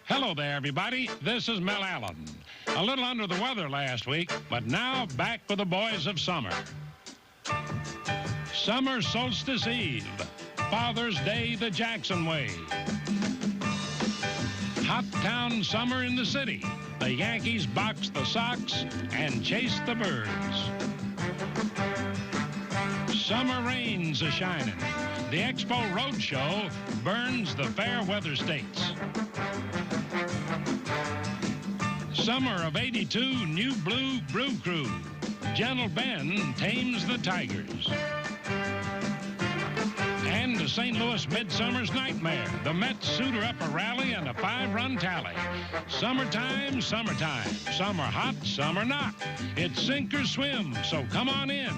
Hello there, everybody. This is Mel Allen. A little under the weather last week, but now back with the boys of summer. Summer Solstice Eve, Father's Day the Jackson way. Hot town summer in the city. The Yankees box the Sox and chase the Birds. Summer rains a-shining. The Expo Roadshow burns the fair weather states. Summer of '82, New Blue Brew Crew. Gentle Ben tames the Tigers. And the St. Louis Midsummer's Nightmare. The Mets suitor up a rally and a 5-run tally. Summertime, summertime. Summer hot, summer not. It's sink or swim, so come on in.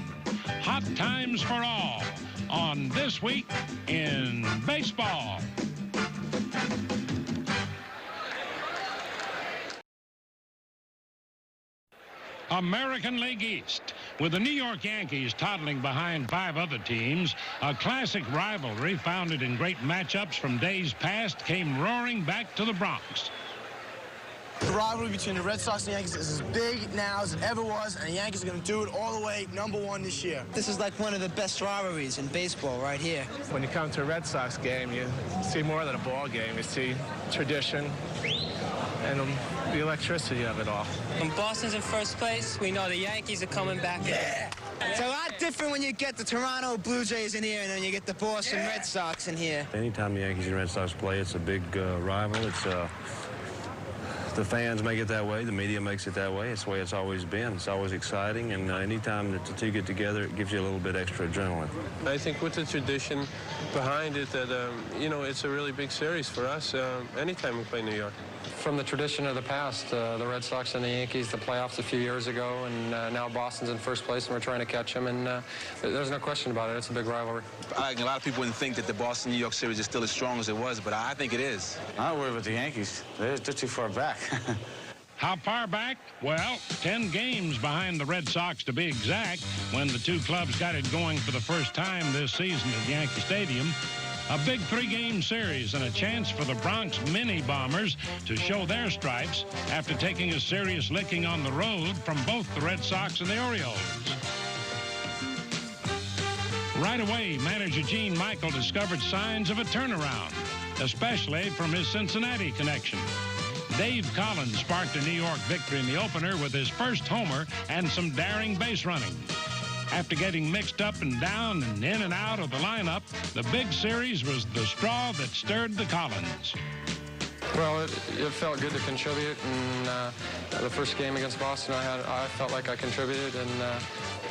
Hot times for all on This Week in Baseball. American League East. With the New York Yankees toddling behind 5 other teams, a classic rivalry founded in great matchups from days past came roaring back to the Bronx. The rivalry between the Red Sox and the Yankees is as big now as it ever was, and the Yankees are going to do it all the way #1 this year. This is like one of the best rivalries in baseball right here. When you come to a Red Sox game, you see more than a ball game. You see tradition and the electricity of it all. When Boston's in first place, we know the Yankees are coming back. Yeah. It's a lot different when you get the Toronto Blue Jays in here and then you get the Boston Red Sox in here. Anytime the Yankees and Red Sox play, it's a big rival. It's the fans make it that way. The media makes it that way. It's the way it's always been. It's always exciting, and anytime that the two get together, it gives you a little bit extra adrenaline. I think with the tradition behind it that, you know, it's a really big series for us anytime we play New York. From the tradition of the past, the Red Sox and the Yankees, the playoffs a few years ago, and now Boston's in first place, and we're trying to catch them, and there's no question about it. It's a big rivalry. A lot of people wouldn't think that the Boston-New York series is still as strong as it was, but I think it is. I worry about the Yankees. They're too far back. How far back? Well, 10 games behind the Red Sox to be exact, when the two clubs got it going for the first time this season at Yankee Stadium. A big 3-game series and a chance for the Bronx Mini Bombers to show their stripes after taking a serious licking on the road from both the Red Sox and the Orioles. Right away, manager Gene Michael discovered signs of a turnaround, especially from his Cincinnati connection. Dave Collins sparked a New York victory in the opener with his first homer and some daring base running. After getting mixed up and down and in and out of the lineup, the big series was the straw that stirred the Collins. Well, it felt good to contribute, and the first game against Boston, I felt like I contributed, and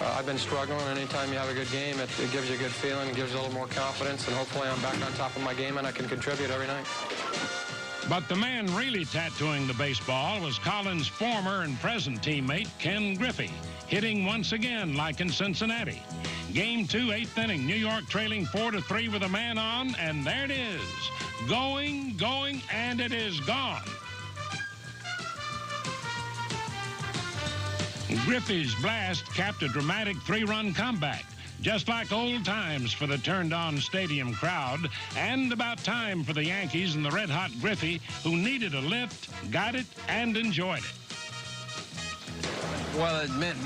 I've been struggling. Anytime you have a good game, it gives you a good feeling, it gives you a little more confidence, and hopefully I'm back on top of my game and I can contribute every night. But the man really tattooing the baseball was Collins' former and present teammate, Ken Griffey, hitting once again like in Cincinnati. Game 2, 8th inning, New York trailing 4-3 with a man on, and there it is. Going, and it is gone. Griffey's blast capped a dramatic 3-run comeback. Just like old times for the turned-on stadium crowd, and about time for the Yankees and the red-hot Griffey, who needed a lift, got it, and enjoyed it. Well, it meant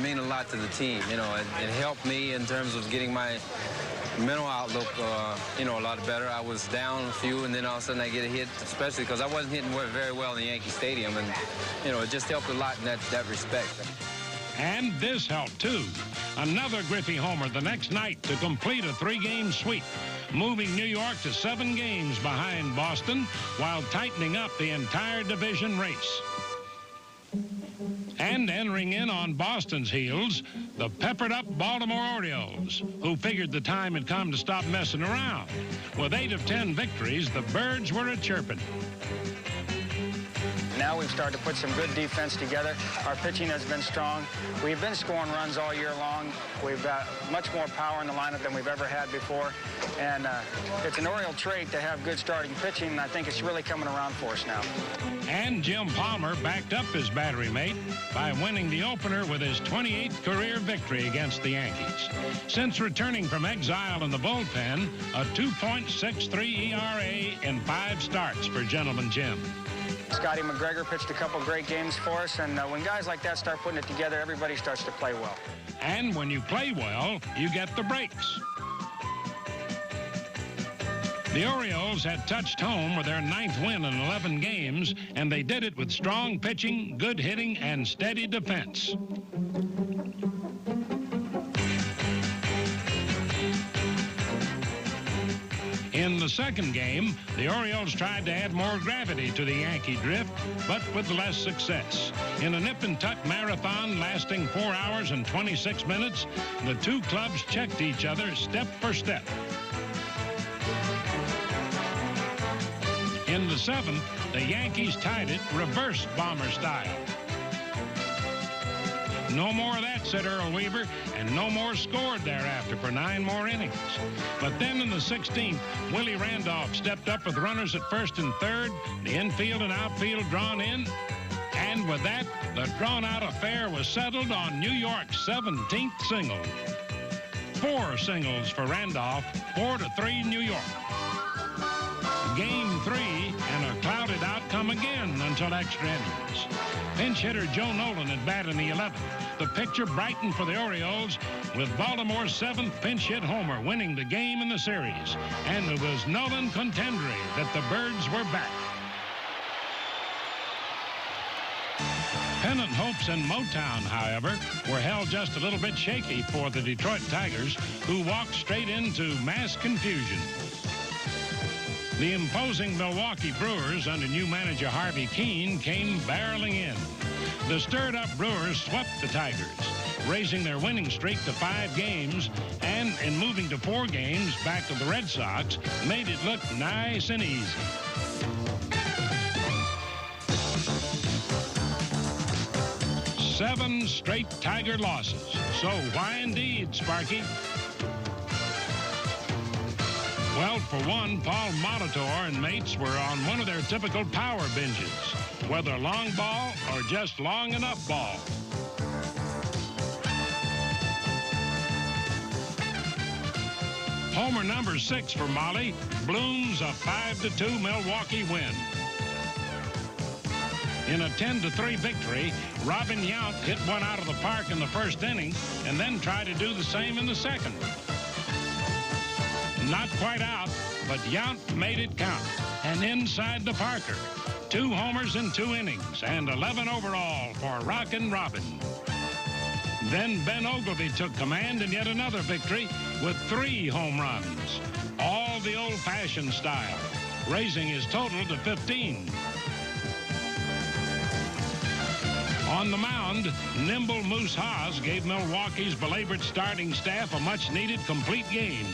mean a lot to the team. You know, it helped me in terms of getting my mental outlook, you know, a lot better. I was down a few, and then all of a sudden I get a hit, especially because I wasn't hitting very well in the Yankee Stadium, and, you know, it just helped a lot in that respect. And this helped, too. Another Griffey homer the next night to complete a 3-game sweep, moving New York to 7 games behind Boston while tightening up the entire division race. And entering in on Boston's heels, the peppered-up Baltimore Orioles, who figured the time had come to stop messing around. With 8 of 10 victories, the Birds were a-chirping. Now we've started to put some good defense together. Our pitching has been strong. We've been scoring runs all year long. We've got much more power in the lineup than we've ever had before. And it's an Oriole trait to have good starting pitching, and I think it's really coming around for us now. And Jim Palmer backed up his battery mate by winning the opener with his 28th career victory against the Yankees. Since returning from exile in the bullpen, a 2.63 ERA in 5 starts for Gentleman Jim. Scotty McGregor pitched a couple great games for us, and when guys like that start putting it together, everybody starts to play well. And when you play well, you get the breaks. The Orioles had touched home with their 9th win in 11 games, and they did it with strong pitching, good hitting, and steady defense. In the second game, the Orioles tried to add more gravity to the Yankee drift, but with less success. In a nip-and-tuck marathon lasting 4 hours and 26 minutes, the two clubs checked each other step for step. In the 7th, the Yankees tied it reverse bomber style. No more of that, said Earl Weaver, and no more scored thereafter for 9 more innings. But then in the 16th, Willie Randolph stepped up with runners at first and third, the infield and outfield drawn in, and with that, the drawn-out affair was settled on New York's 17th single. 4 singles for Randolph, 4-3 New York. Game 3, and a clouded outcome again until extra innings. Pinch hitter Joe Nolan at bat in the 11th. The picture brightened for the Orioles with Baltimore's 7th pinch hit homer winning the game in the series. And it was Nolan contendere that the Birds were back. Pennant hopes in Motown, however, were held just a little bit shaky for the Detroit Tigers, who walked straight into mass confusion. The imposing Milwaukee Brewers under new manager Harvey Keene came barreling in. The stirred-up Brewers swept the Tigers, raising their winning streak to 5 games, and in moving to 4 games back to the Red Sox, made it look nice and easy. Seven straight Tiger losses. So why indeed, Sparky? Well, for one, Paul Molitor and mates were on one of their typical power binges, whether long ball or just long enough ball. Homer number 6 for Molly blooms a 5-2 Milwaukee win. In a 10-3 victory, Robin Yount hit one out of the park in the first inning and then tried to do the same in the second. Not quite out, but Yount made it count. And inside the Parker, 2 homers in 2 innings and 11 overall for Rockin' Robin. Then Ben Ogilvy took command in yet another victory with 3 home runs, all the old-fashioned style, raising his total to 15. On the mound, nimble Moose Haas gave Milwaukee's belabored starting staff a much-needed complete game,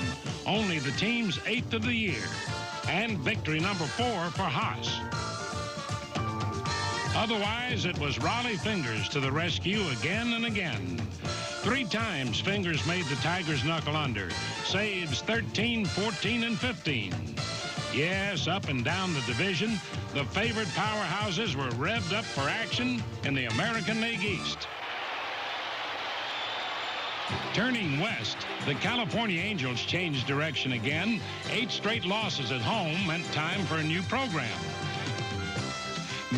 only the team's 8th of the year, and victory number 4 for Haas. Otherwise, it was Raleigh Fingers to the rescue again and again. 3 times Fingers made the Tigers knuckle under, saves 13, 14, and 15. Yes, up and down the division, the favored powerhouses were revved up for action in the American League East. Turning west, the California Angels changed direction again. 8 straight losses at home meant time for a new program.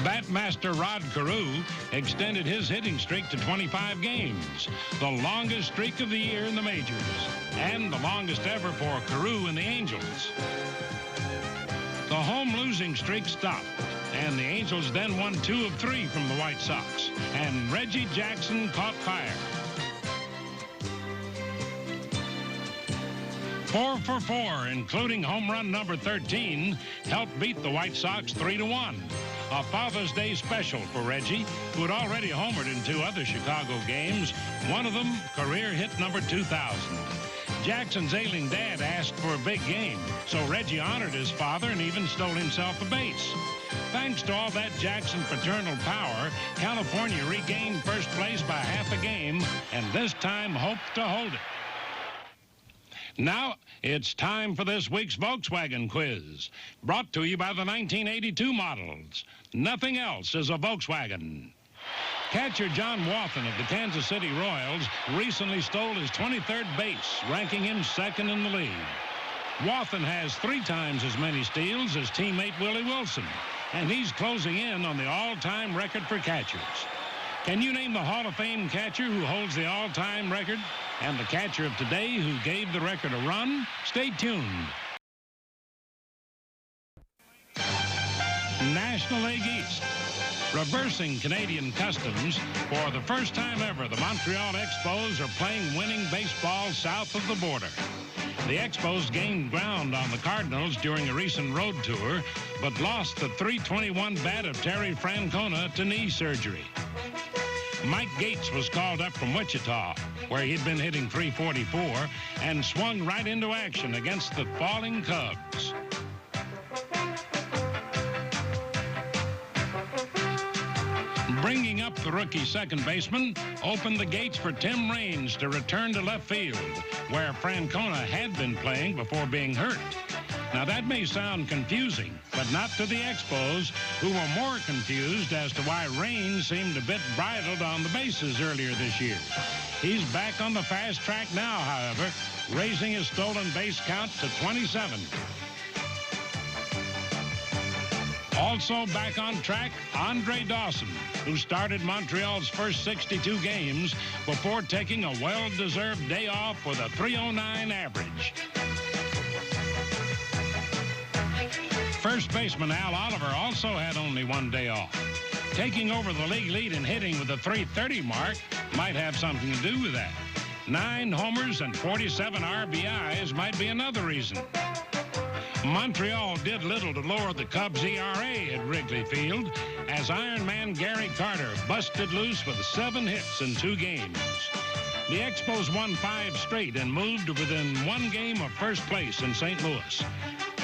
Batmaster Rod Carew extended his hitting streak to 25 games, the longest streak of the year in the majors, and the longest ever for Carew and the Angels. The home losing streak stopped, and the Angels then won 2 of 3 from the White Sox, and Reggie Jackson caught fire. 4 for 4, including home run number 13, helped beat the White Sox 3-1. A Father's Day special for Reggie, who had already homered in 2 other Chicago games, one of them career hit number 2,000. Jackson's ailing dad asked for a big game, so Reggie honored his father and even stole himself a base. Thanks to all that Jackson fraternal power, California regained first place by half a game and this time hoped to hold it. Now, it's time for this week's Volkswagen quiz, brought to you by the 1982 models. Nothing else is a Volkswagen. Catcher John Wathan of the Kansas City Royals recently stole his 23rd base, ranking him 2nd in the league. Wathan has 3 times as many steals as teammate Willie Wilson, and he's closing in on the all-time record for catchers. Can you name the Hall of Fame catcher who holds the all-time record and the catcher of today who gave the record a run? Stay tuned. National League East. Reversing Canadian customs, for the first time ever, the Montreal Expos are playing winning baseball south of the border. The Expos gained ground on the Cardinals during a recent road tour, but lost the .321 bat of Terry Francona to knee surgery. Mike Gates was called up from Wichita, where he'd been hitting .344, and swung right into action against the falling Cubs. Bringing up the rookie second baseman opened the gates for Tim Raines to return to left field, where Francona had been playing before being hurt. Now, that may sound confusing, but not to the Expos, who were more confused as to why Raines seemed a bit bridled on the bases earlier this year. He's back on the fast track now, however, raising his stolen base count to 27. Also back on track, Andre Dawson, who started Montreal's first 62 games before taking a well-deserved day off with a .309 average. First baseman Al Oliver also had only 1 day off. Taking over the league lead in hitting with a .330 mark might have something to do with that. 9 homers and 47 RBIs might be another reason. Montreal did little to lower the Cubs' ERA at Wrigley Field, as Iron Man Gary Carter busted loose with 7 hits in 2 games. The Expos won 5 straight and moved to within 1 game of first place in St. Louis.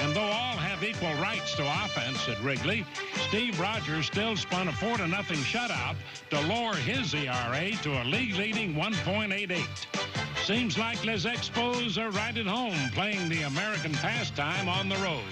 And though all have equal rights to offense at Wrigley, Steve Rogers still spun a 4-0 shutout to lower his ERA to a league-leading 1.88. Seems like Les Expos are right at home playing the American pastime on the road.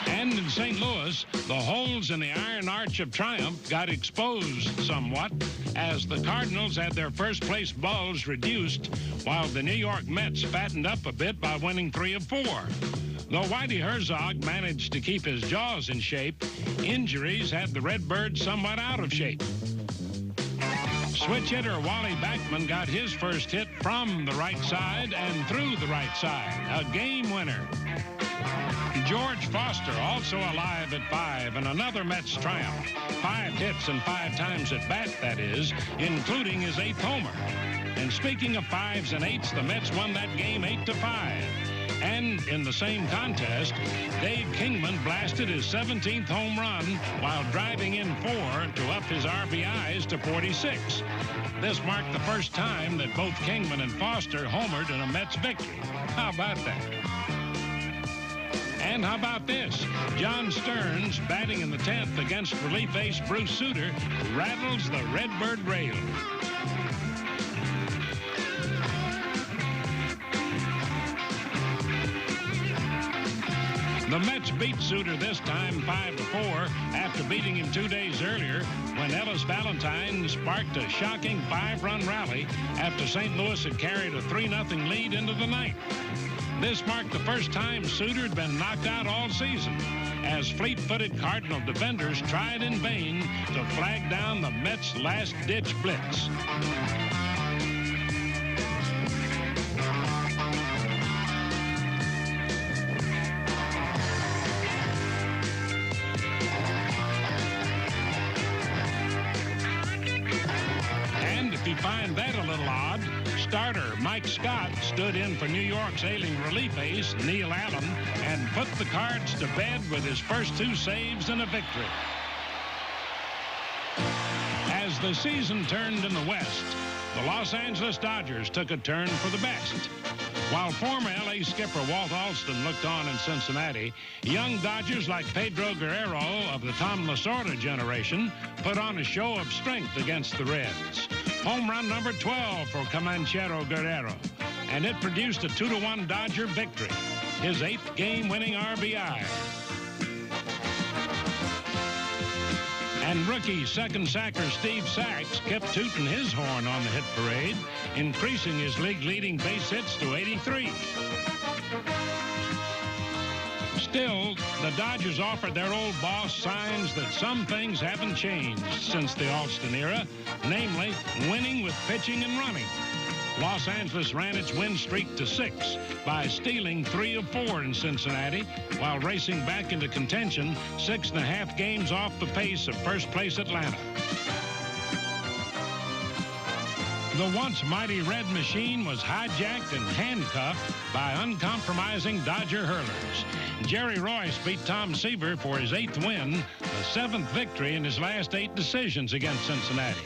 And in St. Louis, the holes in the Iron Arch of Triumph got exposed somewhat as the Cardinals had their first-place bulge reduced, while the New York Mets fattened up a bit by winning 3 of 4. Though Whitey Herzog managed to keep his jaws in shape, injuries had the Redbirds somewhat out of shape. Switch hitter Wally Backman got his first hit from the right side and through the right side, a game winner. George Foster also alive at 5 and another Mets triumph. 5 hits and 5 times at bat, that is, including his 8th homer. And speaking of 5s and 8s, the Mets won that game 8-5. And in the same contest, Dave Kingman blasted his 17th home run while driving in 4 to up his RBIs to 46. This marked the first time that both Kingman and Foster homered in a Mets victory. How about that? And how about this? John Stearns, batting in the 10th against relief ace Bruce Sutter, rattles the Redbird rail. The Mets beat Sutter this time 5-4 after beating him 2 days earlier when Ellis Valentine sparked a shocking 5-run rally after St. Louis had carried a 3-0 lead into the ninth. This marked the first time Sutter had been knocked out all season, as fleet-footed Cardinal defenders tried in vain to flag down the Mets' last-ditch blitz. And if you find that a little odd, starter Mike Scott stood in for New York's ailing relief ace Neil Allen and put the Cards to bed with his first 2 saves and a victory. As the season turned in the West, the Los Angeles Dodgers took a turn for the best. While former L.A. skipper Walt Alston looked on in Cincinnati, young Dodgers like Pedro Guerrero of the Tom Lasorda generation put on a show of strength against the Reds. Home run number 12 for Comanchero Guerrero, and it produced a 2-1 Dodger victory, his 8th game-winning RBI. And rookie second sacker Steve Sachs kept tooting his horn on the hit parade, increasing his league-leading base hits to 83. Still, the Dodgers offered their old boss signs that some things haven't changed since the Alston era, namely winning with pitching and running. Los Angeles ran its win streak to 6 by stealing 3 of 4 in Cincinnati, while racing back into contention 6.5 games off the pace of first-place Atlanta. The once mighty Red Machine was hijacked and handcuffed by uncompromising Dodger hurlers. Jerry Royce beat Tom Seaver for his 8th win, the 7th victory in his last 8 decisions against Cincinnati.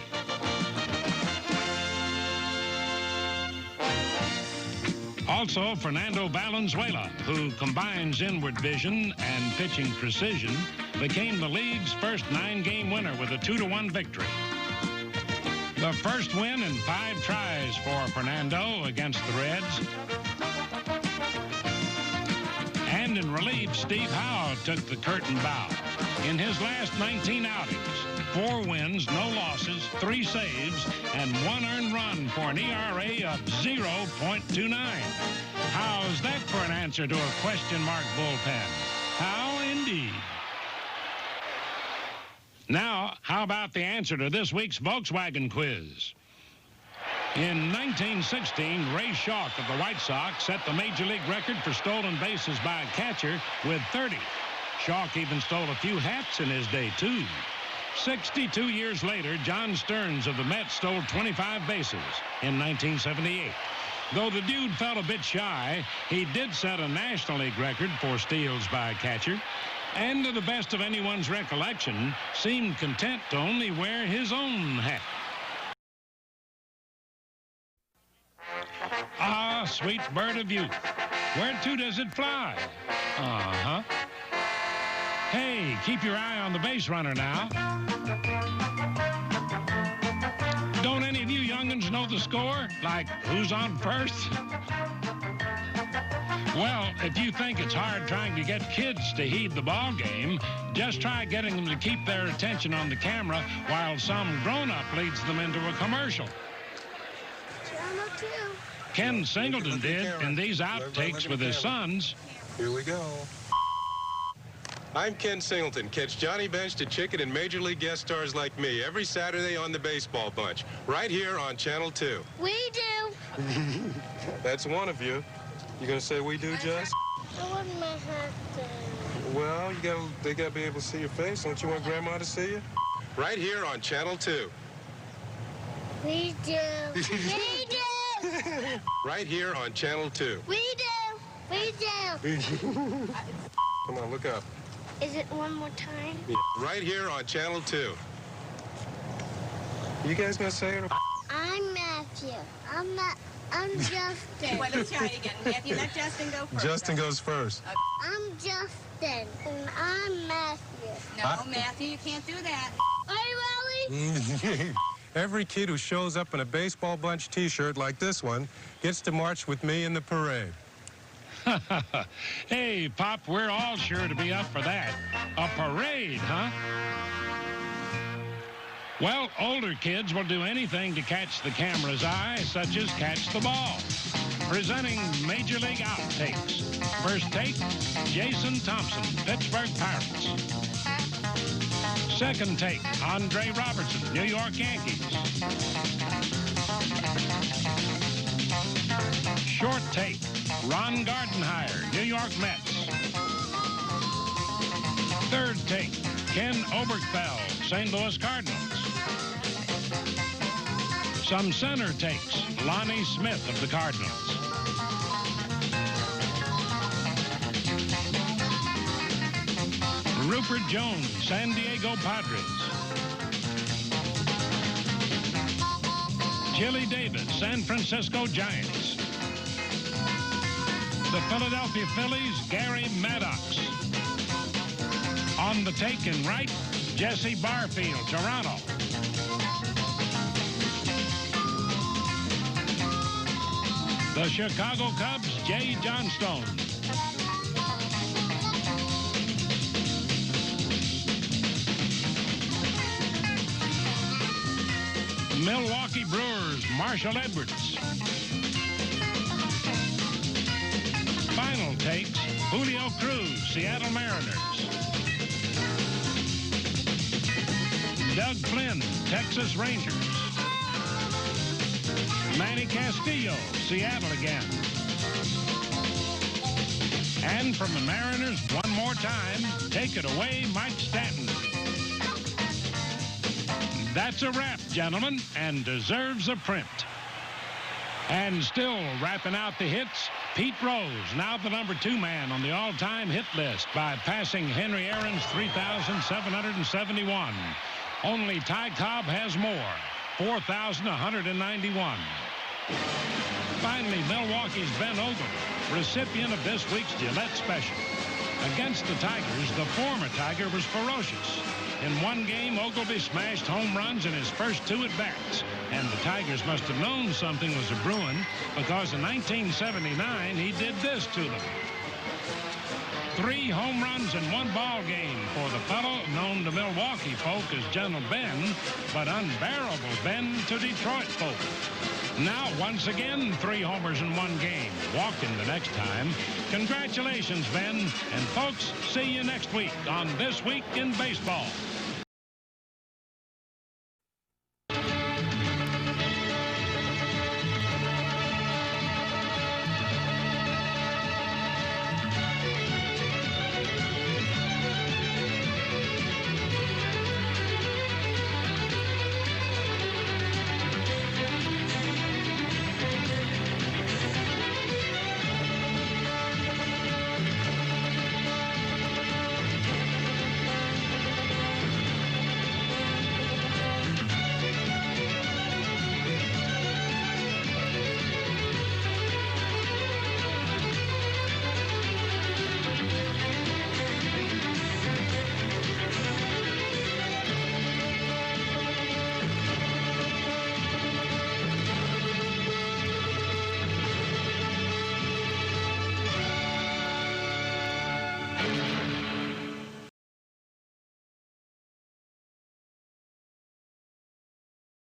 Also, Fernando Valenzuela, who combines inward vision and pitching precision, became the league's first 9-game winner with a 2-1 victory. The first win in 5 tries for Fernando against the Reds. And in relief, Steve Howe took the curtain bow. In his last 19 outings, 4 wins, no losses, 3 saves, and 1 earned run for an ERA of 0.29. How's that for an answer to a question mark bullpen? How indeed. Now, how about the answer to this week's Volkswagen quiz? In 1916, Ray Schalk of the White Sox set the Major League record for stolen bases by a catcher with 30. Schalk even stole a few hats in his day, too. 62 years later, John Stearns of the Mets stole 25 bases in 1978. Though the dude fell a bit shy, he did set a National League record for steals by a catcher, and to the best of anyone's recollection, seemed content to only wear his own hat. Ah, sweet bird of youth, where to does it fly? Uh-huh. Hey, keep your eye on the base runner now. Don't any of you young'uns know the score? Like, who's on first? Well, if you think it's hard trying to get kids to heed the ball game, just try getting them to keep their attention on the camera while some grown-up leads them into a commercial. Ken Singleton did in these outtakes with his sons. Here we go. I'm Ken Singleton. Catch Johnny Bench to Chicken and Major League guest stars like me every Saturday on the Baseball Bunch, right here on Channel 2. We do. That's one of you. You gonna say we do, Jess? I want my hat down. Well, they gotta be able to see your face. Don't you want Grandma to see you? Right here on Channel 2. We do. We do. Right here on Channel 2. We do. We do. Come on, look up. Is it one more time? Yeah. Right here on Channel 2. You guys gonna say it? I'm Matthew. I'm Justin. Wait, let's try it again. Matthew, let Justin go first. Justin goes first. Okay. I'm Justin, and I'm Matthew. No, Matthew, you can't do that. Are you really? Every kid who shows up in a Baseball Bunch T-shirt like this one gets to march with me in the parade. Hey, Pop, we're all sure to be up for that. A parade, huh? Well, older kids will do anything to catch the camera's eye, such as catch the ball. Presenting Major League Outtakes. First take, Jason Thompson, Pittsburgh Pirates. Second take, Andre Robertson, New York Yankees. Short take, Ron Gardenhire, New York Mets. Third take, Ken Oberkfell, St. Louis Cardinals. Some center takes, Lonnie Smith of the Cardinals. Rupert Jones, San Diego Padres. Chili Davis, San Francisco Giants. The Philadelphia Phillies, Gary Maddox. On the take in right, Jesse Barfield, Toronto. The Chicago Cubs, Jay Johnstone. Milwaukee Brewers, Marshall Edwards. Final takes, Julio Cruz, Seattle Mariners. Doug Flynn, Texas Rangers. Manny Castillo, Seattle again. And from the Mariners, one more time, take it away, Mike Stanton. That's a wrap, gentlemen, and deserves a print. And still wrapping out the hits, Pete Rose, now the #2 man on the all-time hit list by passing Henry Aaron's 3,771. Only Ty Cobb has more, 4,191. Finally, Milwaukee's Ben Ogle, recipient of this week's Gillette Special. Against the Tigers, the former Tiger was ferocious. In one game, Ogleby smashed home runs in his first 2 at-bats, and the Tigers must have known something was a brewing, because in 1979, he did this to them. 3 home runs in 1 ball game for the fellow known to Milwaukee folk as Gentle Ben, but unbearable Ben to Detroit folk. Now, once again, 3 homers in 1 game. Walking the next time. Congratulations, Ben. And folks, see you next week on This Week in Baseball.